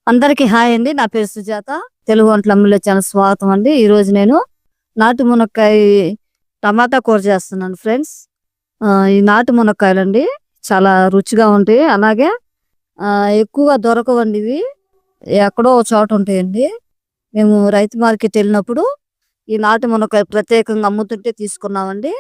అందరికీ హాయ్ అండి. నా పేరు సుజాత. తెలుగు వంటల అమ్ములో ఛానల్ స్వాగతం అండి. ఈరోజు నేను నాటు మునక్కాయ టమాటా కూర చేస్తున్నాను ఫ్రెండ్స్. ఈ నాటు మునక్కాయలండి చాలా రుచిగా ఉంటాయి. అలాగే ఎక్కువగా దొరకవండి ఇవి. ఎక్కడో ఒక చోట ఉంటాయండి. మేము రైతు మార్కెట్ వెళ్ళినప్పుడు ఈ నాటు మునక్కాయ ప్రత్యేకంగా అమ్ముతుంటే తీసుకున్నామండి.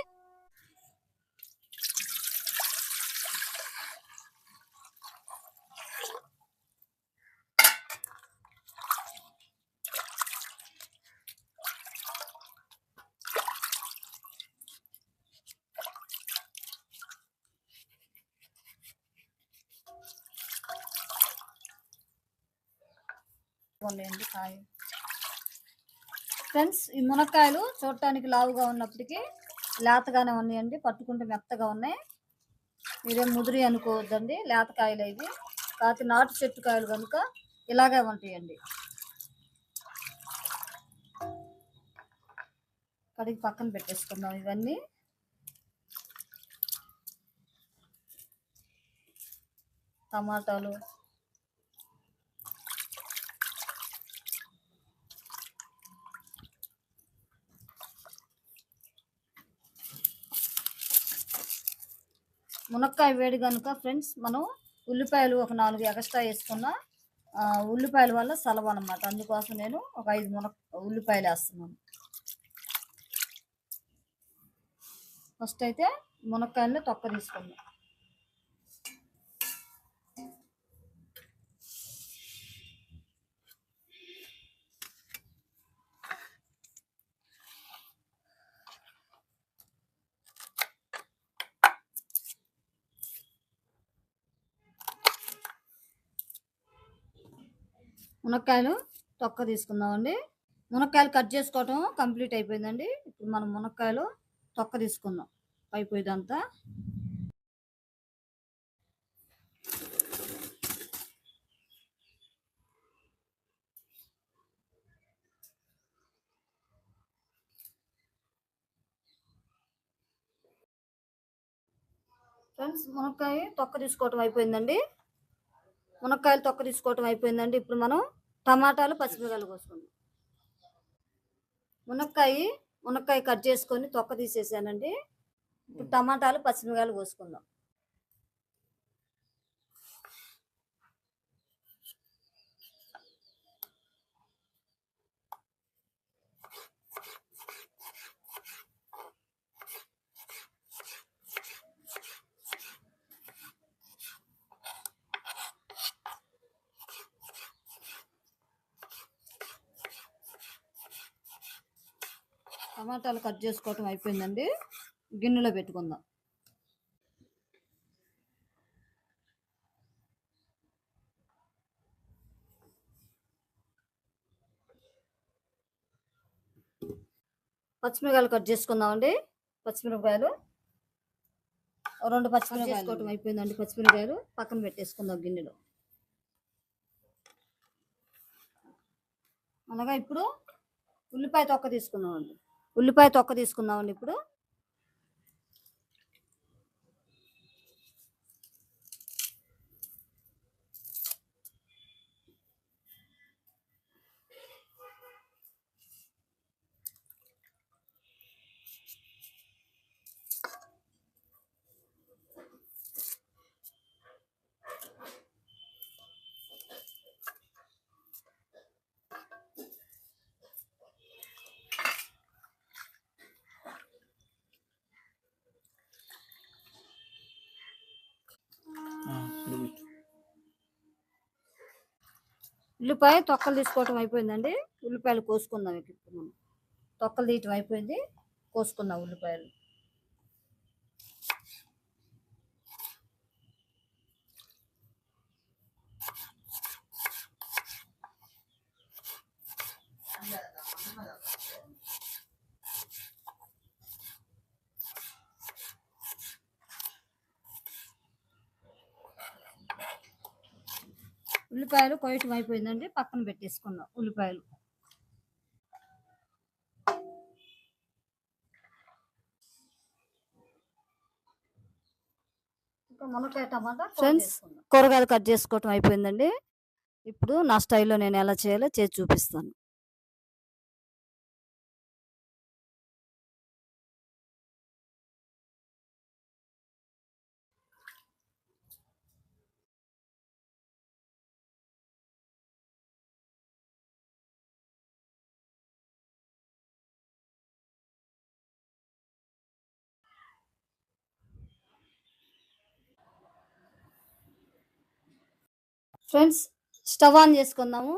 ఉన్నాయండి కాయ. ఫ్రెండ్స్, ఈ మునక్కాయలు చూడటానికి లావుగా ఉన్నప్పటికీ లేతగానే ఉన్నాయండి. పట్టుకుంటే మెత్తగా ఉన్నాయి. మీరేం ముదిరి అనుకోవద్దండి, లేతకాయలు ఇవి. కాకపోతే నాటు చెట్టు కాయలు కనుక ఇలాగే ఉంటాయండి. కడిగి పక్కన పెట్టేసుకుందాం ఇవన్నీ. టమాటాలు, మునక్కాయ వేడి కనుక ఫ్రెండ్స్ మనం ఉల్లిపాయలు ఒక 4 ఎక్స్ట్రా వేసుకున్నా ఉల్లిపాయల వల్ల సలవ అనమాట. అందుకోసం నేను ఒక 5 ఉల్లిపాయలు వేస్తున్నాను. ఫస్ట్ అయితే మునక్కాయలని తొక్క తీసుకుందాం. మునక్కాయలు తొక్క తీసుకుందామండి. మునక్కాయలు కట్ చేసుకోవటం కంప్లీట్ అయిపోయిందండి. ఇప్పుడు మనం మునక్కాయలు తొక్క తీసుకుందాం అయిపోయిందంతా. ఫ్రెండ్స్, మునక్కాయ తొక్క తీసుకోవటం అయిపోయిందండి. మునక్కాయలు తొక్క తీసుకోవటం అయిపోయిందండి. ఇప్పుడు మనం టమాటాలు, పచ్చిమిరకాయలు కోసుకుందాం. మునక్కాయ కట్ చేసుకొని తొక్క తీసేసానండి. ఇప్పుడు టమాటాలు, పచ్చిమిరకాయలు కోసుకుందాం. టమాటాలు కట్ చేసుకోవటం అయిపోయిందండి. గిన్నెలో పెట్టుకుందాం. పచ్చిమిరకాయలు కట్ చేసుకుందామండి. పచ్చిమిరపకాయలు 2 పచ్చిమిరపకాయలు చేసుకోవటం అయిపోయిందండి. పచ్చిమిరపకాయలు పక్కన పెట్టేసుకుందాం గిన్నెలో. అనగా ఇప్పుడు ఉల్లిపాయ తొక్క తీసుకుందామండి. ఇప్పుడు ఉల్లిపాయ తొక్కలు తీసుకోవటం అయిపోయిందండి. ఉల్లిపాయలు కోసుకుందాం. ఇప్పుడు మనం తొక్కలు తీయటం అయిపోయింది, కోసుకుందాం ఉల్లిపాయలు. ఉల్లిపాయలు కొయ్యటం అయిపోయిందండి. పక్కన పెట్టేసుకుందాం ఉల్లిపాయలు. మునక్కాయ టమాటా ఫ్రెండ్స్, కూరగాయలు కట్ చేసుకోవటం అయిపోయిందండి. ఇప్పుడు నా స్టైల్‌లో నేను ఎలా చేయాలో చేసి చూపిస్తాను. ఫ్రెండ్స్, స్టవ్ ఆన్ చేసుకుందాము.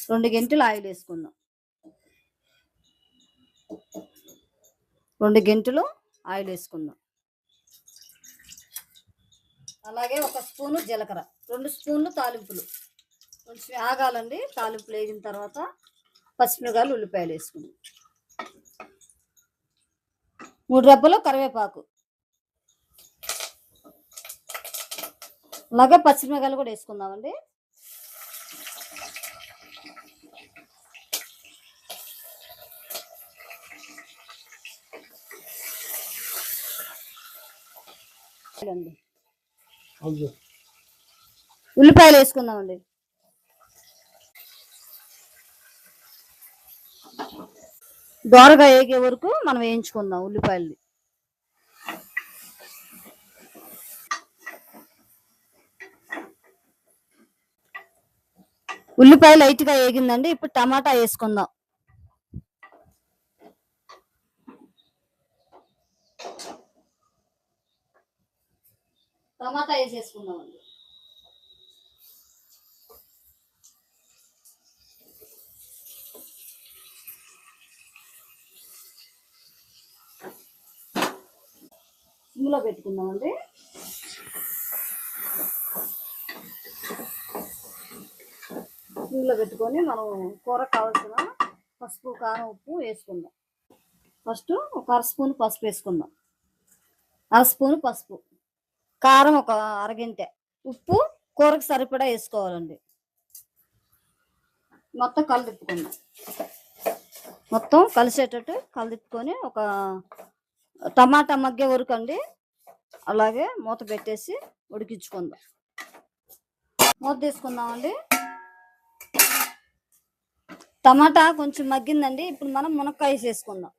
2 గెంటెలు ఆయిల్ వేసుకుందాం. 2 గెంటెలు ఆయిల్ వేసుకుందాం. అలాగే 1 స్పూను జీలకర్ర, 2 స్పూన్లు తాలింపులు. కొంచెం ఆగాలండి. తాలింపులు వేగిన తర్వాత పచ్చిమిరపకాయలు, ఉల్లిపాయలు వేసుకుందాం. 3 రెబ్బలు కరివేపాకు, అలాగే పచ్చిమిరపకాయలు కూడా వేసుకుందామండి. ఉల్లిపాయలు వేసుకుందామండి. దోరగా వేగే వరకు మనం వేయించుకుందాం ఉల్లిపాయలు. ఉల్లిపాయ లైట్గా వేగిందండి. ఇప్పుడు టమాటా వేసుకుందాం. టమాటా వేసేసుకుందామండి. సిమ్లో పెట్టుకుందామండి. సిమ్లో పెట్టుకొని మనం కూరకు కావాల్సిన పసుపు, కారం, ఉప్పు వేసుకుందాం. ఫస్ట్ 1 అర స్పూన్ పసుపు వేసుకుందాం. 1 స్పూన్ పసుపు, కారం 1 అరగింట, ఉప్పు కూరకు సరిపడా వేసుకోవాలండి. మొత్తం కలిదిప్పుకుందాం. మొత్తం కలిసేటట్టు కలిదిప్పుకొని ఒక టమాటా మగ్గే వరకు అండి అలాగే మూత పెట్టేసి ఉడికించుకుందాం. మూత తీసుకుందామండి. టమాటా కొంచెం మగ్గిందండి. ఇప్పుడు మనం మునక్కాయ వేసేసుకుందాం.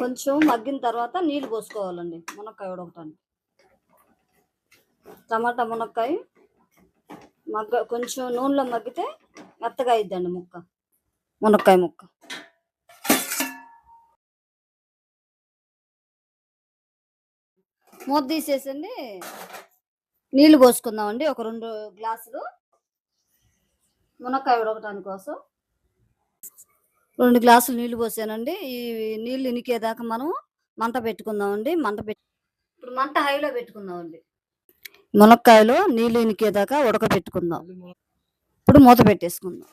కొంచెం మగ్గిన తర్వాత నీళ్ళు పోసుకోవాలండి మునక్కాయ ఉడకటానికి. టమాటా మునక్కాయ కొంచెం నూనెలో మగ్గితే మెత్తగా అయిద్దండి మునక్కాయ ముక్క. మూత తీసేసండి నీళ్ళు పోసుకుందామండి. ఒక 2 గ్లాసులు మునక్కాయ ఉడకటానికి కోసం 2 గ్లాసులు నీళ్ళు పోసానండి. ఈ నీళ్ళు ఇనికేదాకా మనం మంట పెట్టుకుందామండి. ఇప్పుడు మంట హైలో పెట్టుకుందామండి. మునక్కాయలో నీళ్ళు ఇనికేదాకా ఉడకబెట్టుకుందాం. ఇప్పుడు మూత పెట్టేసుకుందాం.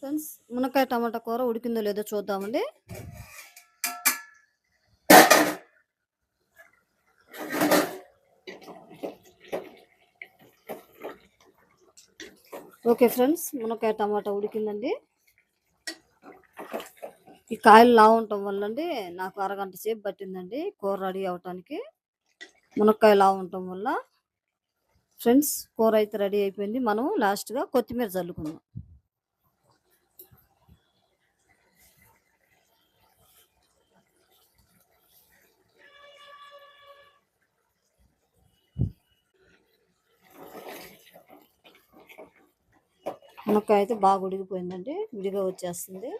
ఫ్రెండ్స్, మునక్కాయ టమాటా కూర ఉడికిందో లేదో చూద్దామండి. ఓకే ఫ్రెండ్స్, మునక్కాయ టమాటా ఉడికిందండి. ఈ కాయలు లావు ఉండటం వల్ల అండి నాకు అరగంట సేపు పట్టిందండి కూర రెడీ అవటానికి. మునక్కాయ లావు ఉండటం వల్ల ఫ్రెండ్స్, కూర అయితే రెడీ అయిపోయింది. మనం లాస్ట్‌గా కొత్తిమీర చల్లుకుందాం. మునక్కాయ అయితే బాగా ఉడికిపోయిందండి. విడిగా వచ్చేస్తుంది.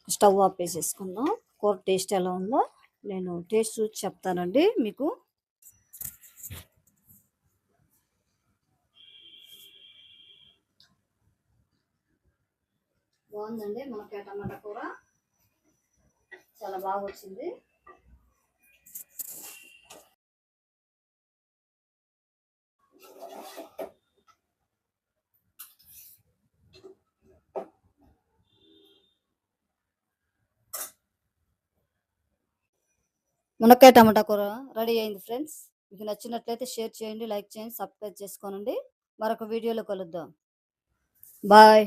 స్టవ్ ఆపేసేసుకుందాం. కూర టేస్ట్ ఎలా ఉందో నేను టేస్ట్ చూసి చెప్తానండి మీకు. బాగుందండి మునక్కాయ టమాటా కూర. చాలా బాగా వచ్చింది. మునక్కాయ టమాటా కూర రెడీ అయింది ఫ్రెండ్స్. మీకు నచ్చినట్లయితే షేర్ చేయండి, లైక్ చేయండి, సబ్స్క్రైబ్ చేసుకోనండి. మరొక వీడియోలో కలుద్దాం. బాయ్.